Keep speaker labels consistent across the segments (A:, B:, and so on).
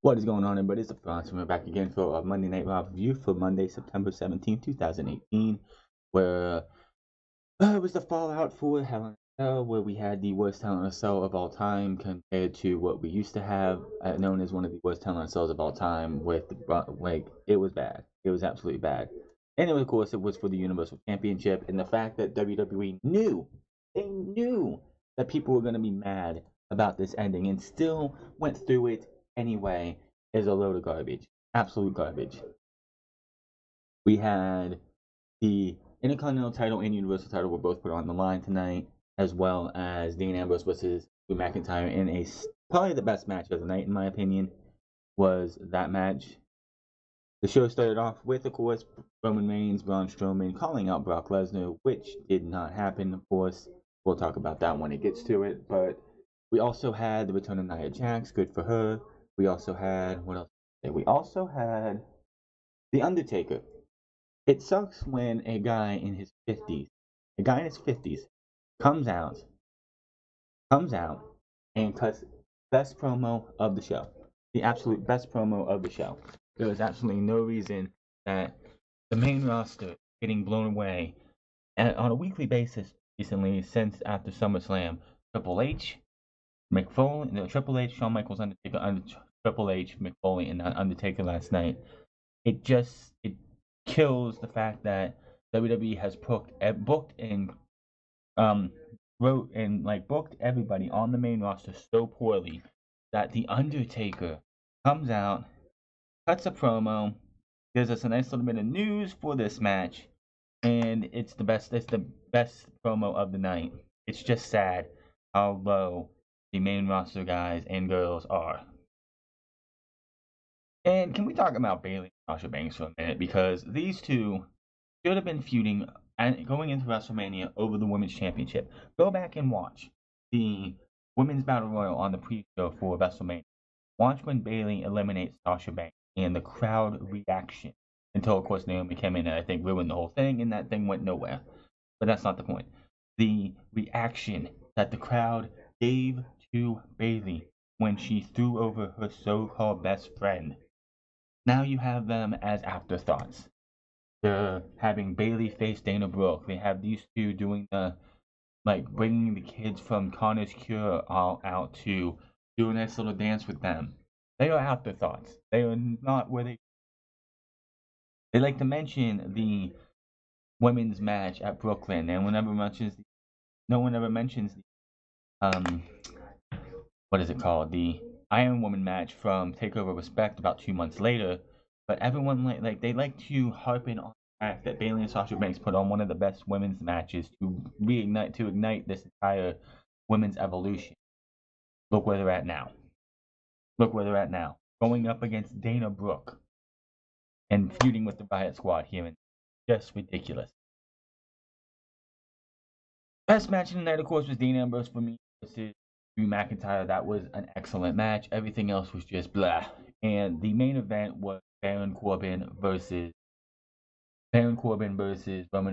A: What is going on, everybody? It's the Bronx, and we're back again for a Monday Night Raw review for Monday, September 17th, 2018, where it was the fallout for Hell in a Cell, where we had the worst Hell in a Cell of all time compared to what we used to have, known as one of the worst Hell in a Cells of all time, with it was bad. It was absolutely bad. And of course, it was for the Universal Championship, and the fact that WWE they knew that people were going to be mad about this ending and still went through it anyway is a load of garbage. Absolute garbage. We had the Intercontinental title and Universal title were both put on the line tonight, as well as Dean Ambrose versus Drew McIntyre in probably the best match of the night, in my opinion, was that match. The show started off with, of course, Roman Reigns, Braun Strowman calling out Brock Lesnar, which did not happen, of course. We'll talk about that when it gets to it, but we also had the return of Nia Jax, good for her. We also had, what else? We also had The Undertaker. It sucks when a guy in his 50s, comes out and cuts best promo of the show. The absolute best promo of the show. There was absolutely no reason that the main roster is getting blown away on a weekly basis recently since after SummerSlam. Triple H, Triple H, Shawn Michaels, Undertaker, Triple H, McFoley, and Undertaker last night. It kills the fact that WWE has booked everybody on the main roster so poorly that the Undertaker comes out, cuts a promo, gives us a nice little bit of news for this match, and it's the best promo of the night. It's just sad how low the main roster guys and girls are. And can we talk about Bayley and Sasha Banks for a minute? Because these two should have been feuding and going into WrestleMania over the Women's Championship. Go back and watch the Women's Battle Royal on the pre-show for WrestleMania. Watch when Bayley eliminates Sasha Banks and the crowd reaction. Until, of course, Naomi came in and I think ruined the whole thing, and that thing went nowhere. But that's not the point. The reaction that the crowd gave to Bayley when she threw over her so-called best friend. Now you have them as afterthoughts. They're having Bayley face Dana Brooke. They have these two doing bringing the kids from Connor's Cure all out to do a nice little dance with them. They are afterthoughts. They are not where they like to mention the women's match at Brooklyn, and no one ever mentions what is it called? The Iron Woman match from Takeover Respect about 2 months later. But everyone they like to harp in on the fact that Bayley and Sasha Banks put on one of the best women's matches to ignite this entire women's evolution. Look where they're at now. Going up against Dana Brooke and feuding with the Riot Squad here, and just ridiculous. Best match of the night, of course, was Dean Ambrose for me versus Drew McIntyre. That was an excellent match. Everything else was just blah. And the main event was Baron Corbin versus Roman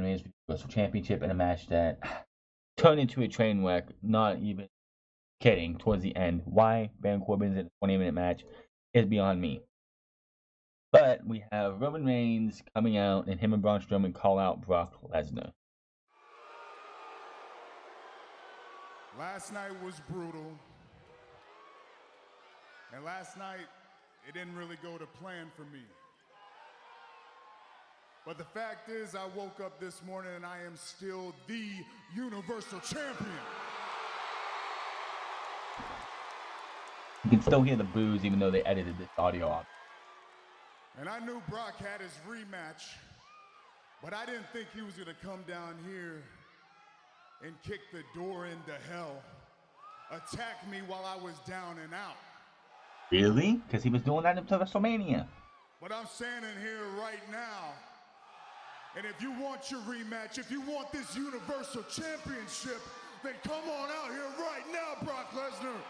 A: Reigns for the Universal Championship in a match that turned into a train wreck. Not even kidding. Towards the end, why Baron Corbin's in a 20-minute match is beyond me. But we have Roman Reigns coming out, and him and Braun Strowman call out Brock Lesnar.
B: Last night was brutal. And last night, it didn't really go to plan for me. But the fact is, I woke up this morning and I am still the Universal Champion.
A: You can still hear the boos even though they edited this audio out.
B: And I knew Brock had his rematch, but I didn't think he was going to come down here and kick the door into hell, attack me while I was down and out.
A: Really? Because he was doing that until WrestleMania.
B: But I'm standing here right now, and if you want your rematch, if you want this Universal Championship, then come on out here right now, Brock Lesnar.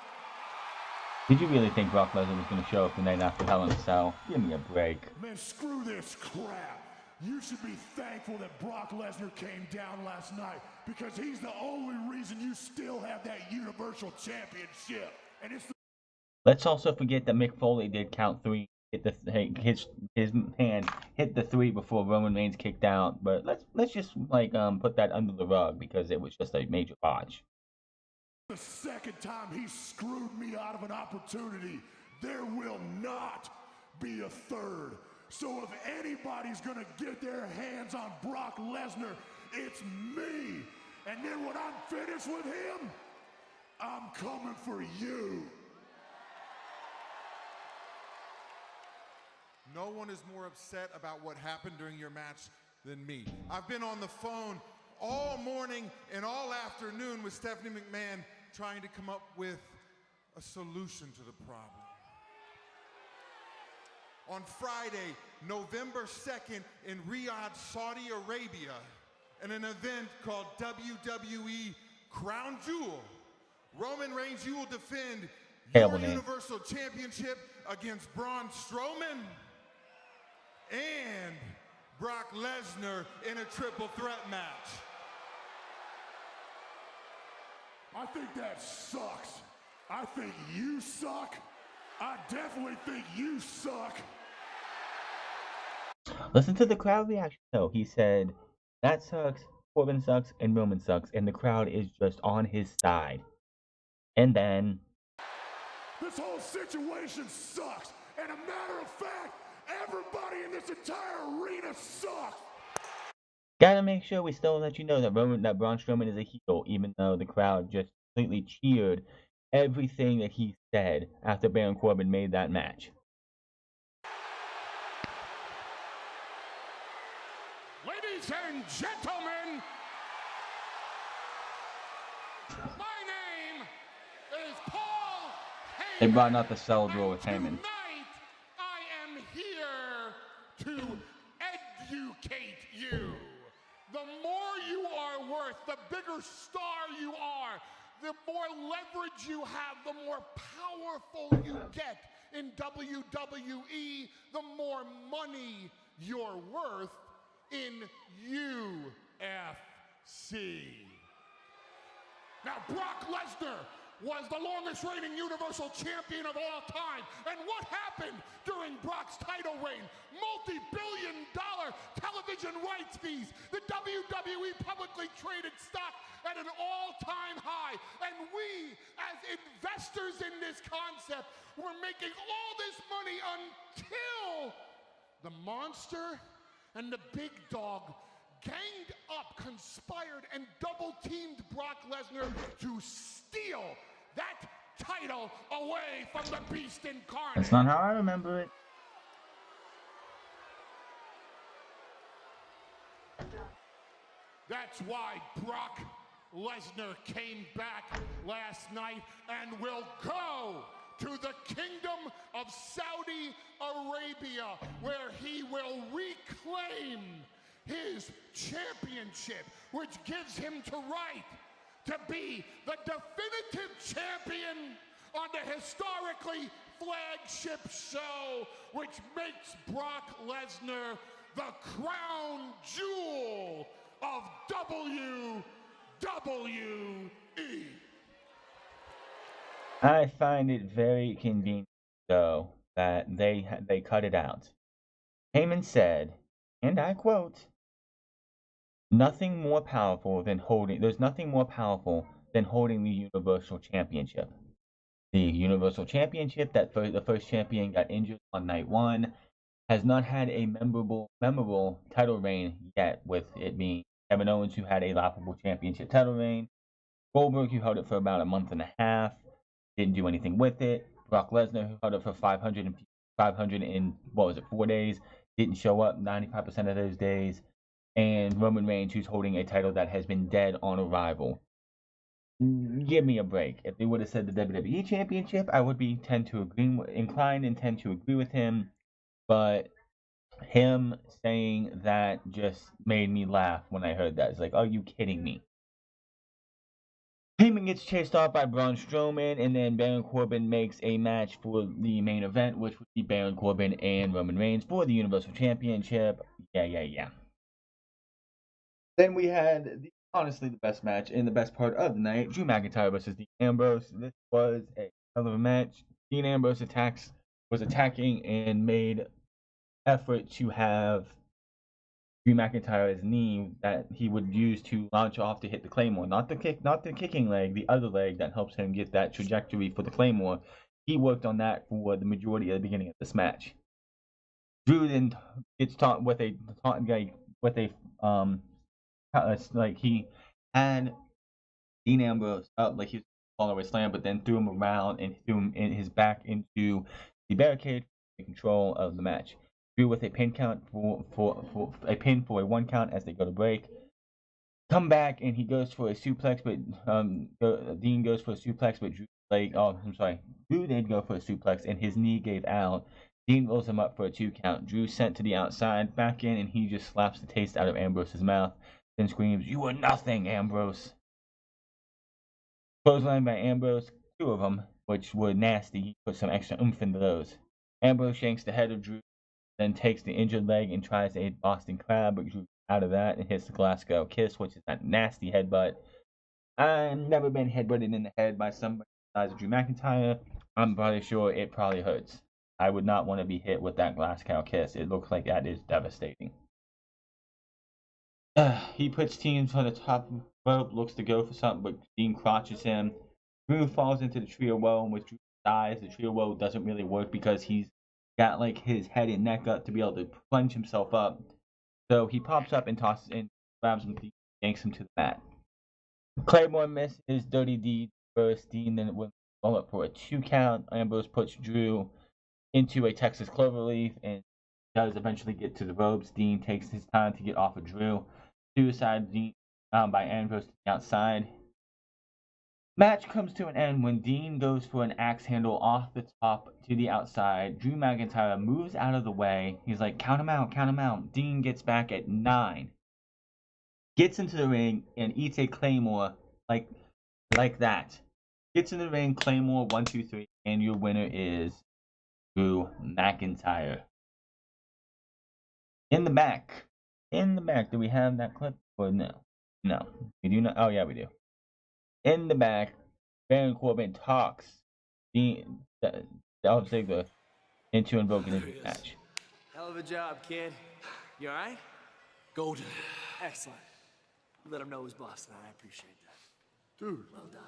A: Did you really think Brock Lesnar was going to show up the night after Hell in a Cell? Give me a break.
C: Man, screw this crap. You should be thankful that Brock Lesnar came down last night, because he's the only reason you still have that Universal Championship. And it's
A: Let's also forget that Mick Foley did count three, his hand hit the three before Roman Reigns kicked out. But let's just put that under the rug because it was just a major botch.
C: The second time he screwed me out of an opportunity, there will not be a third. So if anybody's gonna get their hands on Brock Lesnar, it's me. And then when I'm finished with him, I'm coming for you.
B: No one is more upset about what happened during your match than me. I've been on the phone all morning and all afternoon with Stephanie McMahon trying to come up with a solution to the problem. On Friday, November 2nd in Riyadh, Saudi Arabia, in an event called WWE Crown Jewel, Roman Reigns, you will defend your Universal Championship against Braun Strowman and Brock Lesnar in a triple threat match.
C: I think that sucks. I think you suck. I definitely think you suck.
A: Listen to the crowd reaction though. He said, that sucks, Corbin sucks, and Roman sucks, and the crowd is just on his side. And then
C: this whole situation sucks. And a matter of fact, everybody in this entire arena sucks.
A: Gotta make sure we still let you know that Braun Strowman is a heel, even though the crowd just completely cheered everything that he said after Baron Corbin made that match.
C: Ladies and gentlemen, my name is Paul Heyman.
A: They brought out the cell drawer with Heyman.
C: Tonight, I am here to educate you. The more you are worth, the bigger star you are, the more leverage you have, the more powerful you get in WWE, the more money you're worth in UFC. Now, Brock Lesnar was the longest reigning Universal Champion of all time. And what happened during Brock's title reign? Multi-billion-dollar television rights fees. The WWE publicly traded stock at an all-time high. And we, as investors in this concept, were making all this money until the monster and the big dog ganged up, conspired, and double-teamed Brock Lesnar to steal that title away from the Beast Incarnate.
A: That's not how I remember it.
C: That's why Brock Lesnar came back last night and will go to the Kingdom of Saudi Arabia, where he will reclaim his championship, which gives him the right to be the definitive champion on the historically flagship show, which makes Brock Lesnar the crown jewel of WWE.
A: I find it very convenient, though, that they cut it out. Heyman said, and I quote, there's nothing more powerful than holding the Universal Championship. The Universal Championship, the first champion got injured on night one, has not had a memorable title reign yet, with it being Kevin Owens, who had a laughable championship title reign, Goldberg, who held it for about a month and a half, didn't do anything with it, Brock Lesnar, who held it for 500 in, 4 days, didn't show up 95% of those days, and Roman Reigns, who's holding a title that has been dead on arrival. Give me a break. If they would have said the WWE Championship, I would be inclined and tend to agree with him, but him saying that just made me laugh when I heard that. It's like, are you kidding me? Heyman gets chased off by Braun Strowman, and then Baron Corbin makes a match for the main event, which would be Baron Corbin and Roman Reigns for the Universal Championship. Yeah. Then we had, honestly, the best match and the best part of the night, Drew McIntyre versus Dean Ambrose. This was a hell of a match. Dean Ambrose was attacking and made effort to have Drew McIntyre's knee that he would use to launch off to hit the Claymore. Not the kicking leg, the other leg that helps him get that trajectory for the Claymore. He worked on that for the majority of the beginning of this match. Drew then gets taught with a like he had Dean Ambrose up like he was following a slam, but then threw him around and threw him in his back into the barricade in control of the match. Drew with a pin count for a pin for a 1 count as they go to break. Come back and he goes for a suplex, but Dean goes for a suplex, but Drew did go for a suplex and his knee gave out. Dean rolls him up for a 2 count. Drew sent to the outside, back in, and he just slaps the taste out of Ambrose's mouth, then screams, "You are nothing, Ambrose!" Clothesline by Ambrose, 2 of them, which were nasty. He put some extra oomph into those. Ambrose shanks the head of Drew, then takes the injured leg and tries a Boston Crab, but Drew out of that and hits the Glasgow Kiss, which is that nasty headbutt. I've never been headbutted in the head by somebody besides Drew McIntyre. I'm probably sure it probably hurts. I would not want to be hit with that Glasgow Kiss. It looks like that is devastating. He puts Dean on the top rope, looks to go for something, but Dean crotches him. Drew falls into the trio woe, and with Drew dies, the trio woe doesn't really work because he's got like his head and neck up to be able to plunge himself up. So he pops up and tosses in, grabs him, yanks him to the mat. Claymore misses Dirty Deed first. Dean then went up for a 2 count. Ambrose puts Drew into a Texas Cloverleaf and does eventually get to the ropes. Dean takes his time to get off of Drew. Suicide Dean by Ambrose to the outside. Match comes to an end when Dean goes for an axe handle off the top to the outside. Drew McIntyre moves out of the way. He's like, count him out, count him out. Dean gets back at 9. Gets into the ring and eats a Claymore like that. Gets in the ring, Claymore, 1, 2, 3, and your winner is Drew McIntyre. In the back, do we have that clip or no? No, we do not. Oh yeah, we do. In the back, Baron Corbin talks Dolph Ziggler into invoking his match.
D: Hell of a job, kid. You alright?
E: Golden.
D: Excellent. Let him know who's boss tonight. I appreciate that.
B: Dude,
D: Well done.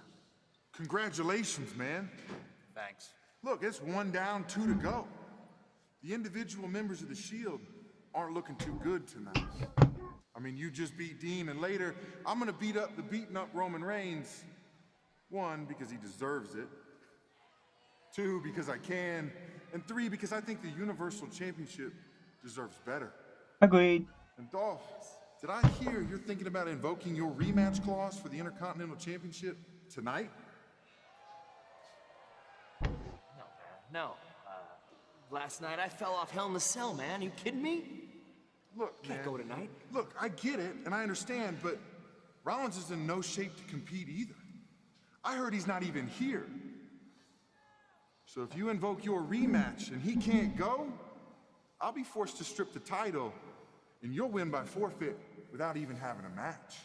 B: congratulations, man.
E: Thanks.
B: Look, it's 1 down, 2 to go. The individual members of the Shield aren't looking too good tonight. I mean, you just beat Dean, and later, I'm gonna beat up the beaten up Roman Reigns. 1, because he deserves it. 2, because I can. And 3, because I think the Universal Championship deserves better.
A: Agreed.
B: And Dolph, did I hear you're thinking about invoking your rematch clause for the Intercontinental Championship tonight?
D: No, man. No. Last night I fell off Hell in the Cell, man. You kidding me?
B: Look,
D: Can't
B: man.
D: go tonight.
B: Look, I get it, and I understand, but Rollins is in no shape to compete either. I heard he's not even here. So if you invoke your rematch and he can't go, I'll be forced to strip the title, and you'll win by forfeit without even having a match.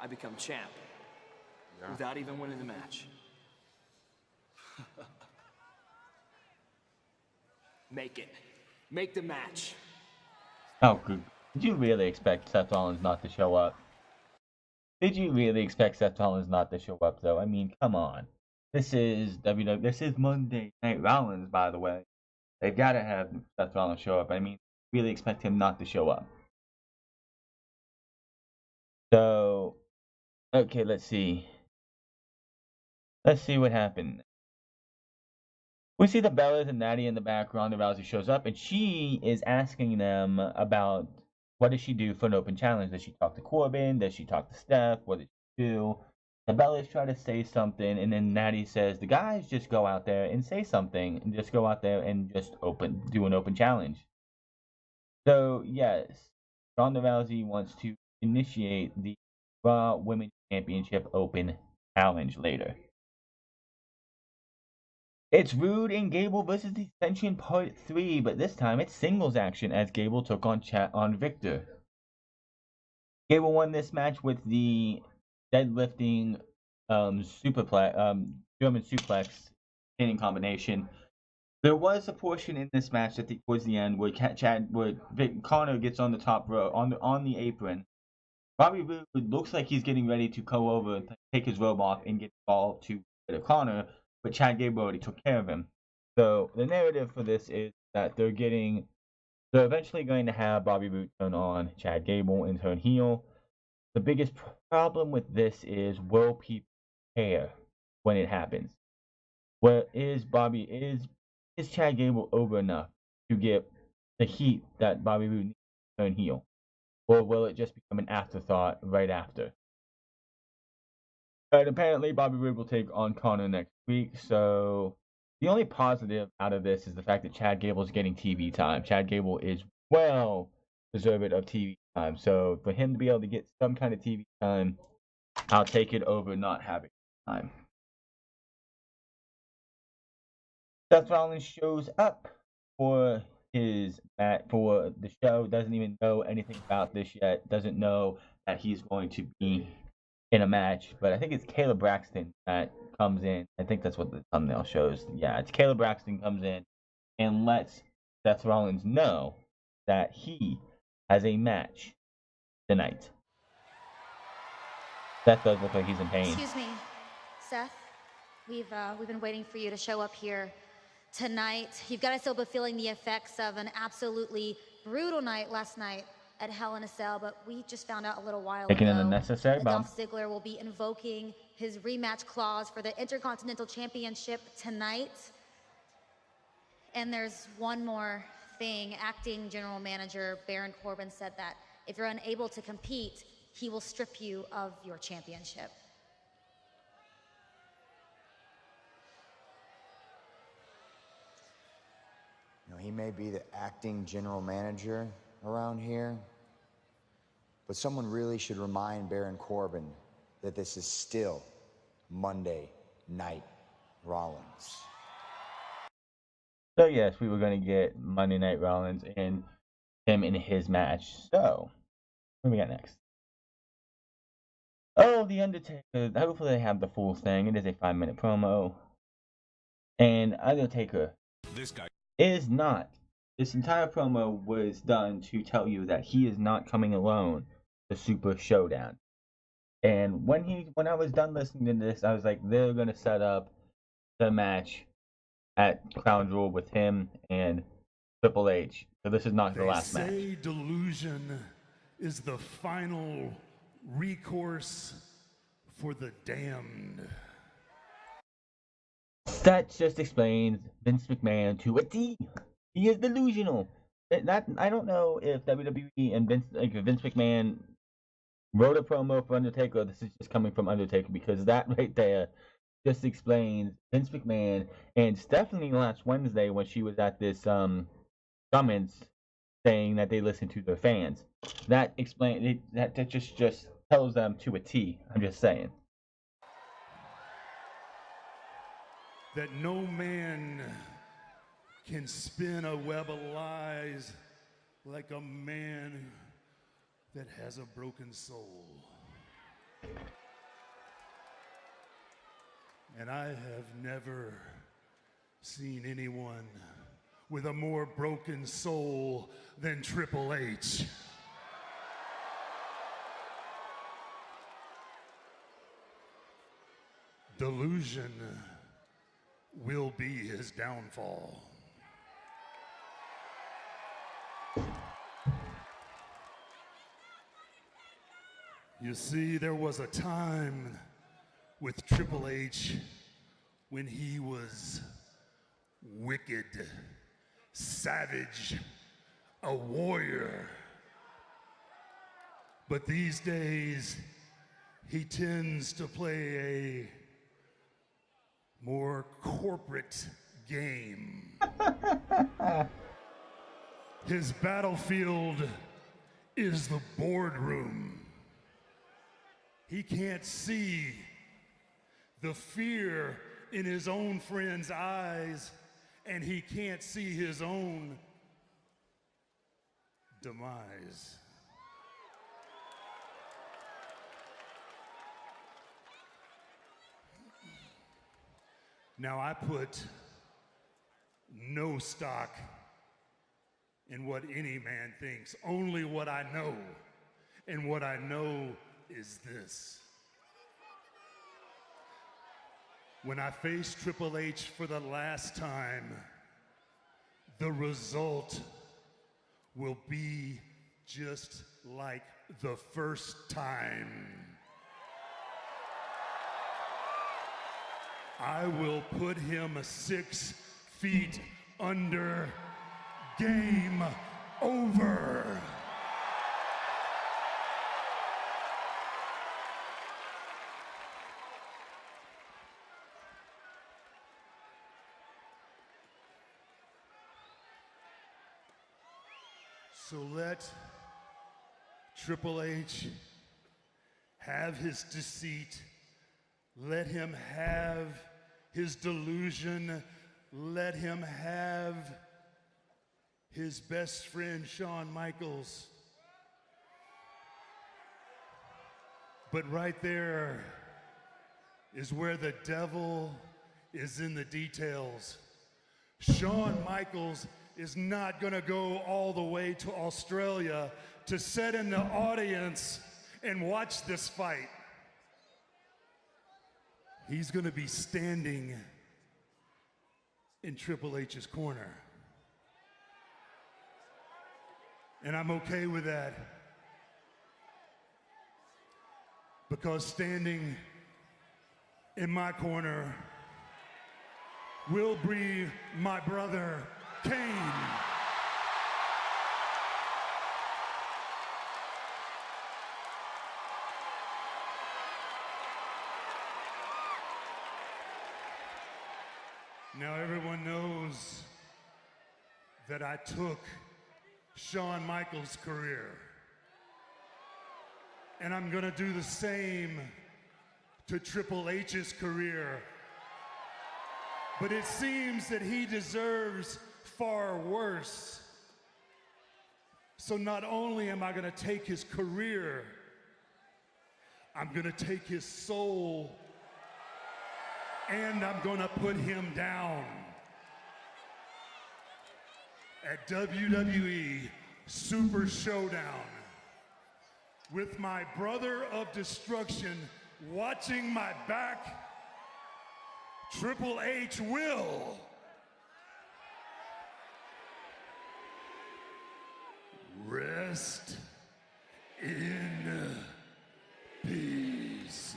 D: I become champ. Without even winning the match. Make it. Make the match.
A: Oh, good. Did you really expect Seth Rollins not to show up? Did you really expect Seth Rollins not to show up, though? I mean, come on. This is WWE. This is Monday Night Rollins, by the way. They've got to have Seth Rollins show up. I mean, really expect him not to show up. So, okay, let's see. Let's see what happened. We see the Bellas and Natty in the back. Ronda Rousey shows up, and she is asking them about what does she do for an open challenge. Does she talk to Corbin? Does she talk to Steph? What does she do? The Bellas try to say something, and then Natty says, the guys just go out there and say something, and just go out there and just do an open challenge. So, yes, Ronda Rousey wants to initiate the Raw Women's Championship Open Challenge later. It's Rude and Gable versus the Ascension Part 3, but this time it's singles action as Gable took on Victor. Gable won this match with the deadlifting German suplex standing combination. There was a portion in this match towards the end where Connor gets on the top row on the apron. Bobby Roode looks like he's getting ready to go over and take his robe off and get the ball to Connor, but Chad Gable already took care of him. So the narrative for this is that they're eventually going to have Bobby Roode turn on Chad Gable and turn heel. The biggest problem with this is, will people care when it happens? Well, is Chad Gable over enough to get the heat that Bobby Roode needs to turn heel? Or will it just become an afterthought right after? And apparently, Bobby Roode will take on Connor next week. So the only positive out of this is the fact that Chad Gable is getting TV time. Chad Gable is well deserved of TV time. So for him to be able to get some kind of TV time, I'll take it over not having time. Seth Rollins shows up for for the show. Doesn't even know anything about this yet. Doesn't know that he's going to be in a match. But I think it's Caleb Braxton that comes in. I think that's what the thumbnail shows. Yeah, it's Caleb Braxton comes in and lets Seth Rollins know that he has a match tonight. Seth does look like he's in pain.
F: Excuse me, Seth. We've been waiting for you to show up here tonight. You've got to still be feeling the effects of an absolutely brutal night last night at Hell in a Cell, but we just found out a little while
A: Taking
F: ago
A: an unnecessary
F: that
A: bump.
F: Dolph Ziggler will be invoking his rematch clause for the Intercontinental Championship tonight. And there's one more thing. Acting General Manager Baron Corbin said that if you're unable to compete, he will strip you of your championship.
G: You know, he may be the acting general manager around here, but someone really should remind Baron Corbin that this is still Monday Night Rollins.
A: So yes, we were going to get Monday Night Rollins and him in his match. So what do we got next? Oh, The Undertaker. Hopefully they have the full thing. It is a 5-minute promo. And Undertaker is not. This entire promo was done to tell you that he is not coming alone to Super Showdown. And when I was done listening to this, I was like, they're gonna set up the match at Crown Jewel with him and Triple H. So this is not the last match.
C: They say delusion is the final recourse for the damned.
A: That just explains Vince McMahon to a T. He is delusional. I don't know if WWE and Vince McMahon wrote a promo for Undertaker, or this is just coming from Undertaker, because that right there just explains Vince McMahon and Stephanie last Wednesday when she was at this summons saying that they listen to their fans. That just tells them to a T. I'm just saying.
C: That no man can spin a web of lies like a man that has a broken soul. And I have never seen anyone with a more broken soul than Triple H. Delusion will be his downfall. You see, there was a time with Triple H when he was wicked, savage, a warrior. But these days, he tends to play a more corporate game. His battlefield is the boardroom. He can't see the fear in his own friends' eyes, and he can't see his own demise.
B: Now, I put no stock in what any man thinks, only what I know. And what I know is this. When I face Triple H for the last time, the result will be just like the first time. I will put him 6 feet under. Game over. So let Triple H have his deceit. Let him have his delusion. Let him have his best friend, Shawn Michaels. But right there is where the devil is in the details. Shawn Michaels is not going to go all the way to Australia to sit in the audience and watch this fight. He's going to be standing in Triple H's corner. And I'm okay with that. Because standing in my corner will be my brother, Kane. Now everyone knows that I took Shawn Michaels' career, and I'm gonna do the same to Triple H's career. But it seems that he deserves far worse. So not only am I gonna take his career, I'm gonna take his soul, and I'm gonna put him down at WWE Super Showdown with my brother of destruction watching my back. Triple H will rest in peace.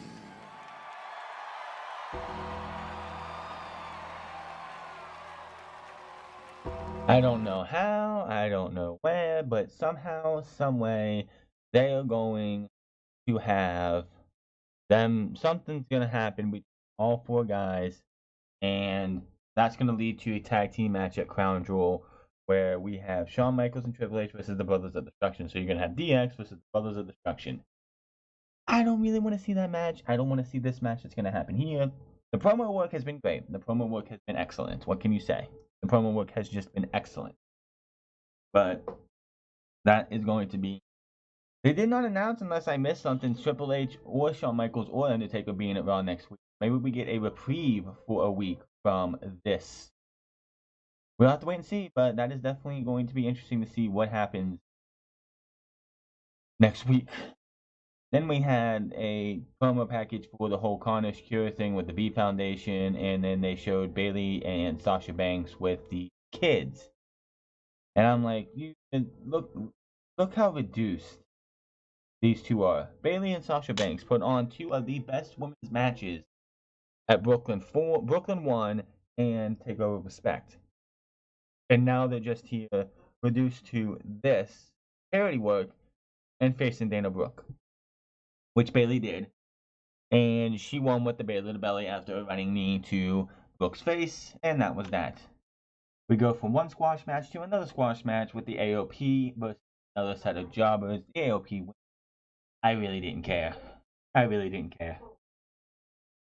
A: I don't know how, I don't know where, but somehow, some way, they are going to have them. Something's gonna happen with all 4 guys, and that's gonna lead to a tag team match at Crown Jewel, where we have Shawn Michaels and Triple H versus the Brothers of Destruction. So you're gonna have DX versus the Brothers of Destruction. I don't really want to see that match. I don't want to see this match that's gonna happen here. The promo work has been great. The promo work has been excellent. What can you say? The promo work has just been excellent. But that is going to be. They did not announce, unless I missed something, Triple H or Shawn Michaels or Undertaker being at Raw next week. Maybe we get a reprieve for a week from this. We'll have to wait and see, but that is definitely going to be interesting to see what happens next week. Then we had a promo package for the whole Carnage Cure thing with the B Foundation, and then they showed Bayley and Sasha Banks with the kids. And I'm like, look how reduced these two are. Bayley and Sasha Banks put on 2 of the best women's matches at Brooklyn 1 and TakeOver Respect. And now they're just here reduced to this charity work and facing Dana Brooke, which Bayley did. And she won with the Bayley to the belly after a running knee to Brooke's face, and that was that. We go from one squash match to another squash match with the AOP versus another set of jobbers. The AOP wins. I really didn't care.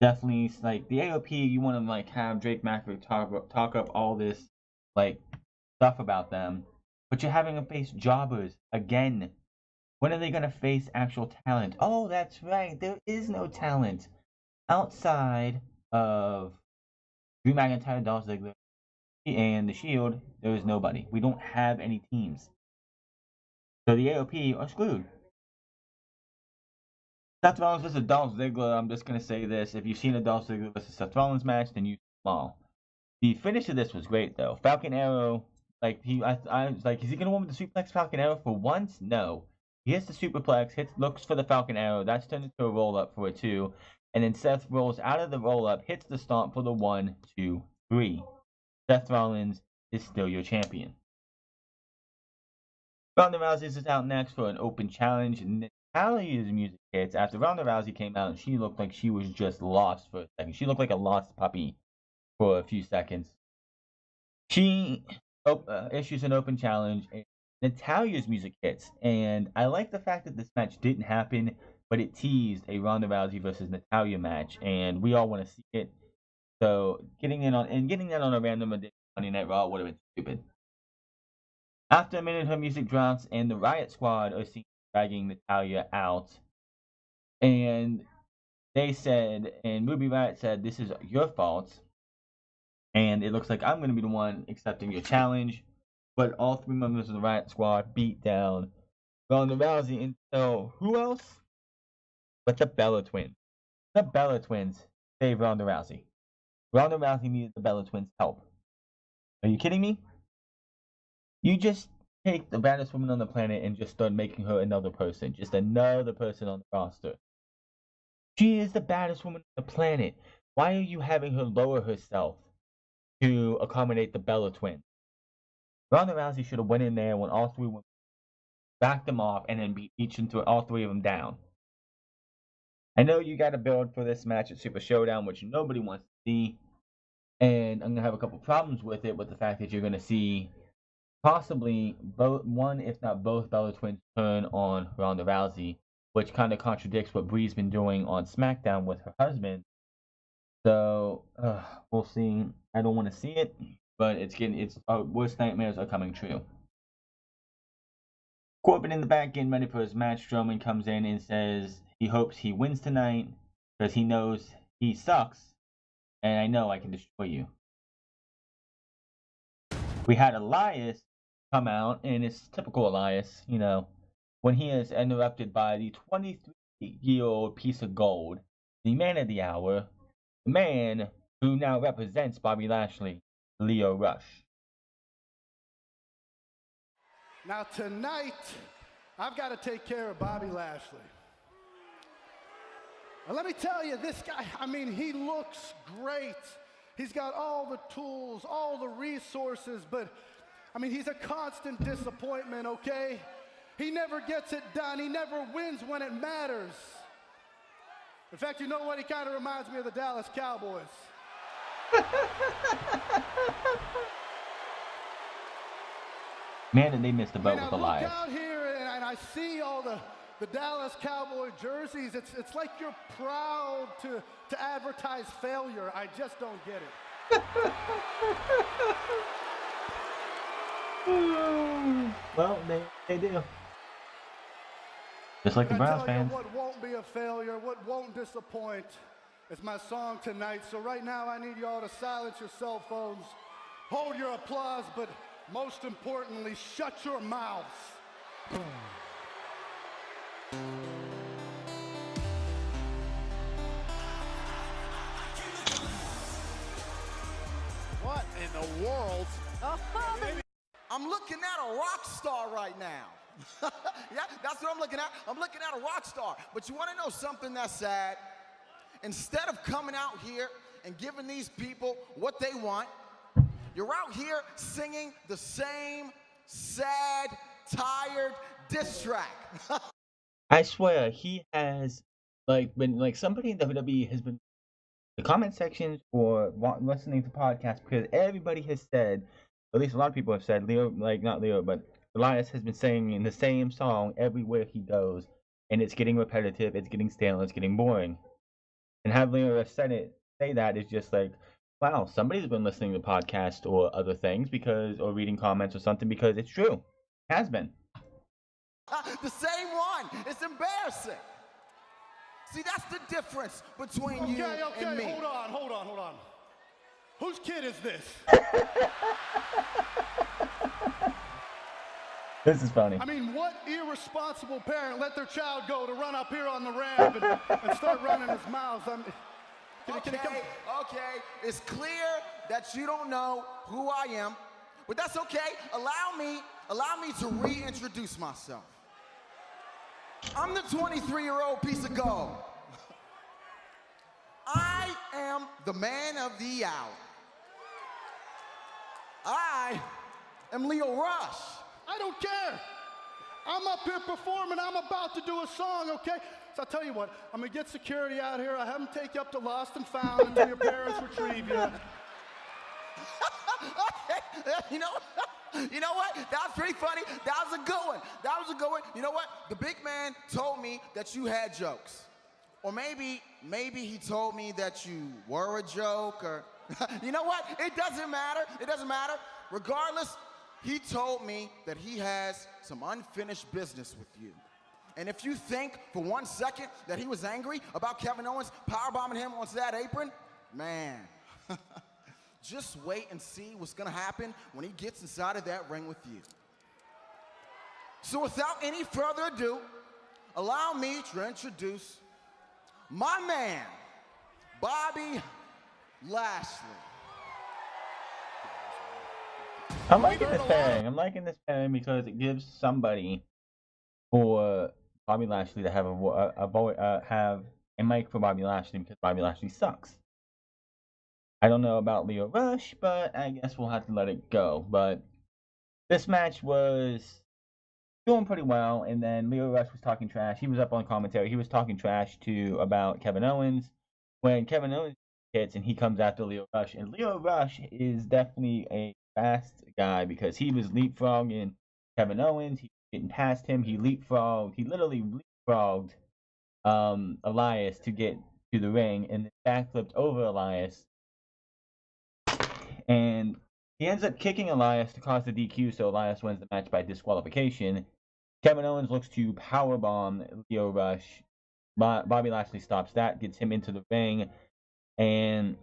A: Definitely, like, the AOP, you want to, like, have Drake Maverick talk up all this, like, stuff about them, but you're having them face jobbers again. When are they going to face actual talent? Oh, that's right, there is no talent outside of Drew McIntyre, Dolph Ziggler, and The Shield, there is nobody. We don't have any teams. So the AOP are screwed. Seth Rollins versus Dolph Ziggler, I'm just going to say this. If you've seen a Dolph Ziggler versus Seth Rollins match, then you small. The finish of this was great, though. Falcon Arrow, I was like, is he going to win with the suplex Falcon Arrow for once? No. He hits the superplex, looks for the Falcon Arrow. That's turned into a roll-up for a 2. And then Seth rolls out of the roll-up, hits the stomp for the 1, 2, 3. Seth Rollins is still your champion. Ronda Rousey is out next for an open challenge. Natalia's music hits after Ronda Rousey came out and she looked like she was just lost for a second. She looked like a lost puppy for a few seconds. She issues an open challenge. And Natalia's music hits. And I like the fact that this match didn't happen, but it teased a Ronda Rousey versus Natalya match. And we all want to see it. So getting that on a random edition of Monday Night Raw would have been stupid. After a minute, her music drops, and the Riot Squad are seen dragging Natalya out. And they said, and Ruby Riot said, this is your fault. And it looks like I'm going to be the one accepting your challenge. But all 3 members of the Riot Squad beat down Ronda Rousey until who else? But the Bella Twins. The Bella Twins saved Ronda Rousey. Ronda Rousey needed the Bella Twins' help. Are you kidding me? You just take the baddest woman on the planet and just start making her another person. Just another person on the roster. She is the baddest woman on the planet. Why are you having her lower herself to accommodate the Bella Twins? Ronda Rousey should have went in there when all 3 women backed them off and then beat all 3 of them down. I know you got to build for this match at Super Showdown, which nobody wants to see. And I'm going to have a couple problems with it, with the fact that you're going to see possibly one, if not both, Bella Twins turn on Ronda Rousey, which kind of contradicts what Brie's been doing on SmackDown with her husband. So we'll see. I don't want to see it, but worst nightmares are coming true. Corbin in the back getting ready for his match. Strowman comes in and says he hopes he wins tonight because he knows he sucks, and I know I can destroy you. We had Elias come out, and it's typical Elias, when he is interrupted by the 23-year-old piece of gold, the man of the hour, the man who now represents Bobby Lashley, Lio Rush.
H: Now tonight, I've got to take care of Bobby Lashley. And let me tell you, this guy, he looks great. He's got all the tools, all the resources, but he's a constant disappointment, okay? He never gets it done. He never wins when it matters. In fact, you know what? He kind of reminds me of the Dallas Cowboys.
A: Man, did they miss the boat with
H: Elias.
A: Elias.
H: I look out here and I see all the Dallas Cowboy jerseys. It's like you're proud to advertise failure. I just don't get it.
A: Well, they do. Just like the Browns fans.
H: What won't be a failure, what won't disappoint is my song tonight. So right now I need y'all to silence your cell phones, hold your applause, but most importantly, shut your mouths.
C: What in the world?
E: I'm looking at a rock star right now. Yeah, that's what I'm looking at. I'm looking at a rock star. But you want to know something that's sad? Instead of coming out here and giving these people what they want, you're out here singing the same sad, tired diss track.
A: I swear, he has been somebody in WWE has been in the comment sections or listening to podcasts, because everybody has said, at least a lot of people have said, not Leo, but Elias has been singing the same song everywhere he goes, and it's getting repetitive, it's getting stale, it's getting boring. And have Leo say that is just like, wow, somebody's been listening to podcasts or other things or reading comments or something, because it's true. It has been.
E: The same one. It's embarrassing. See, that's the difference between you and me.
H: Hold on. Whose kid is this?
A: This is funny.
H: I mean, what irresponsible parent let their child go to run up here on the ramp and start running his mouth?
E: Okay, it's clear that you don't know who I am, but that's okay. Allow me to reintroduce myself. I'm the 23-year-old piece of gold. I am the man of the hour. I am Leo Rush.
H: I don't care. I'm up here performing. I'm about to do a song, okay? So I'll tell you what, I'm going to get security out here. I have them take you up to Lost and Found until your parents retrieve you.
E: You know what? That was pretty funny. That was a good one. You know what? The big man told me that you had jokes. Or maybe he told me that you were a joke, or you know what? It doesn't matter. Regardless, he told me that he has some unfinished business with you. And if you think for 1 second that he was angry about Kevin Owens powerbombing him onto that apron, man, just wait and see what's gonna happen when he gets inside of that ring with you. So without any further ado, allow me to introduce my man, Bobby Lashley.
A: I'm liking this pairing. Because it gives somebody for Bobby Lashley to have have a mic for Bobby Lashley, because Bobby Lashley sucks. I don't know about Leo Rush, but I guess we'll have to let it go. But this match was doing pretty well, and then Leo Rush was talking trash. He was up on commentary. He was talking trash about Kevin Owens. When Kevin Owens hits and he comes after Leo Rush, and Leo Rush is definitely a fast guy because he was leapfrogging Kevin Owens. He was getting past him. He literally leapfrogged Elias to get to the ring, and then backflipped over Elias. And he ends up kicking Elias to cause the DQ, so Elias wins the match by disqualification. Kevin Owens looks to powerbomb Leo Rush. Bobby Lashley stops that, gets him into the ring, and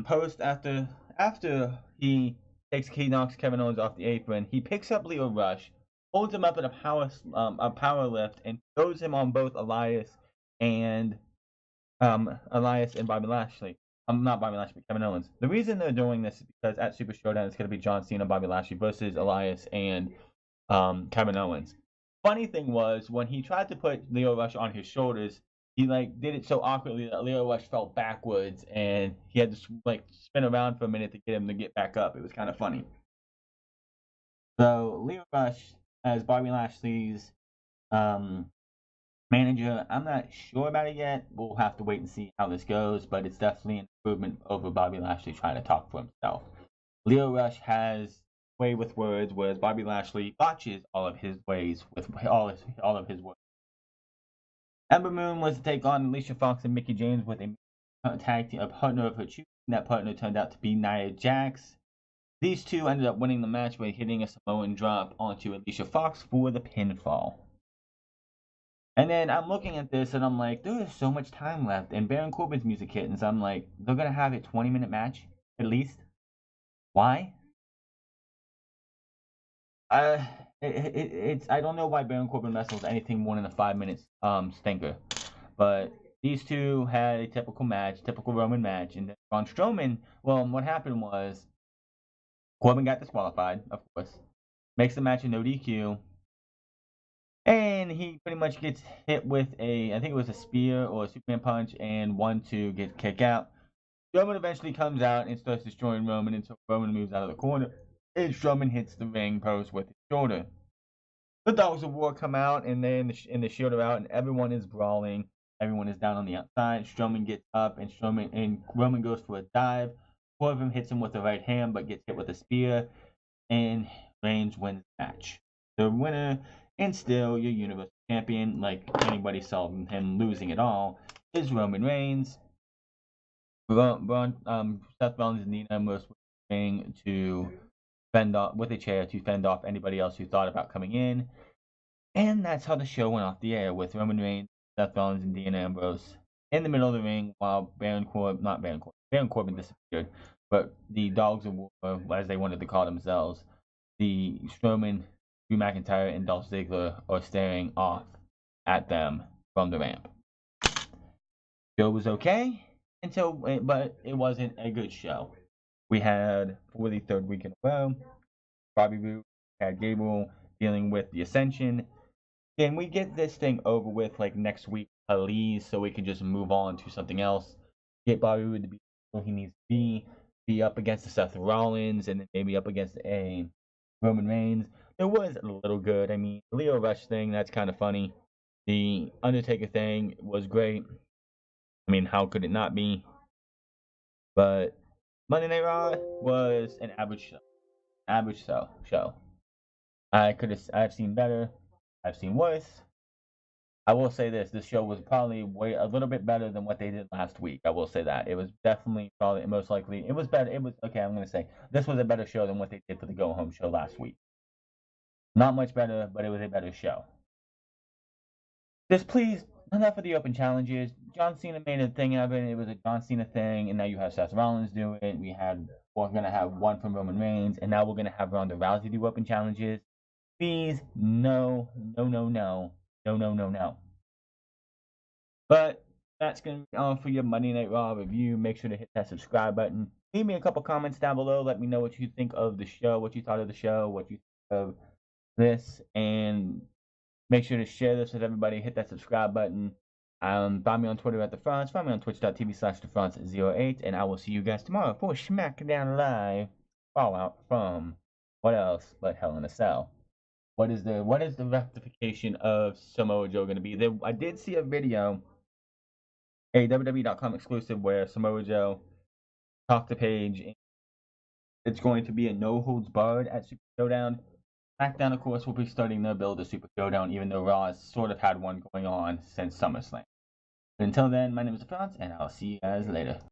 A: post after he knocks Kevin Owens off the apron, he picks up Leo Rush, holds him up in a power lift, and throws him on both Elias and Bobby Lashley. Not Bobby Lashley, but Kevin Owens. The reason they're doing this is because at Super Showdown it's going to be John Cena, Bobby Lashley versus Elias and Kevin Owens. Funny thing was, when he tried to put Leo Rush on his shoulders, he did it so awkwardly that Leo Rush fell backwards, and he had to spin around for a minute to get him to get back up. It was kind of funny. So Leo Rush as Bobby Lashley's manager, I'm not sure about it yet. We'll have to wait and see how this goes, but it's definitely an improvement over Bobby Lashley trying to talk for himself. Leo Rush has way with words, whereas Bobby Lashley botches all of his ways with all of his words. Ember Moon was to take on Alicia Fox and Mickie James with a tag team, a partner of her choosing. That partner turned out to be Nia Jax. These two ended up winning the match by hitting a Samoan drop onto Alicia Fox for the pinfall. And then I'm looking at this and I'm like, there is so much time left. And Baron Corbin's music hit, and so I'm like, they're gonna have a 20-minute match at least. Why? I don't know why Baron Corbin wrestles anything more than a 5 minutes stinker, but these two had a typical Roman match, and then Braun Strowman. Well, what happened was Corbin got disqualified, of course, makes the match a no DQ, and he pretty much gets hit with I think it was a spear or a Superman punch, and 1-2 gets kicked out. Strowman eventually comes out and starts destroying Roman until Roman moves out of the corner, and Strowman hits the ring post with his shoulder. The Dogs of War come out, and then the Shield are out, and everyone is brawling. Everyone is down on the outside. Strowman gets up, and Roman goes for a dive. Corbin hits him with the right hand, but gets hit with a spear, and Reigns wins the match. The winner, and still your Universal Champion, like anybody saw him losing at all, is Roman Reigns. Seth Rollins and Nina was ring to fend off with a chair to fend off anybody else who thought about coming in. And that's how the show went off the air, with Roman Reigns Seth Rollins and Dean Ambrose in the middle of the ring while Baron Corbin disappeared, but the Dogs of War, as they wanted to call themselves, the Strowman, Drew McIntyre, and Dolph Ziggler are staring off at them from the ramp. Show was okay but it wasn't a good show. We had, for the third week in a row, Bobby Roode had Gable dealing with the Ascension. Can we get this thing over with like next week, please, so we can just move on to something else? Get Bobby Roode to be where he needs to be up against the Seth Rollins, and then maybe up against a Roman Reigns. It was a little good. I mean, the Leo Rush thing, that's kind of funny. The Undertaker thing was great. I mean, how could it not be? But Monday Night Raw was an average show. Show. I've seen better. I've seen worse. I will say this show was probably a little bit better than what they did last week. I will say that. It was definitely probably most likely it was better. It was okay, I'm gonna say this was a better show than what they did for the go home show last week. Not much better, but it was a better show. Just please, enough of the open challenges. John Cena made a thing of it. It was a John Cena thing, and now you have Seth Rollins do it. We're gonna have one from Roman Reigns, and now we're gonna have Ronda Rousey do open challenges. Please, no. But that's going to be all for your Monday Night Raw review. Make sure to hit that subscribe button. Leave me a couple comments down below. Let me know what you think of the show, what you thought of the show, what you think of this. And make sure to share this with everybody. Hit that subscribe button. Find me on Twitter at The France. Find me on twitch.tv/TheFrance08. And I will see you guys tomorrow for SmackDown Live. Fallout from what else but Hell in a Cell. What is the rectification of Samoa Joe going to be? I did see a video, a WWE.com exclusive, where Samoa Joe talked to Paige. It's going to be a no holds barred at Super Showdown. SmackDown, of course, will be starting their build to Super Showdown, even though Raw has sort of had one going on since SummerSlam. But until then, my name is France, and I'll see you guys later.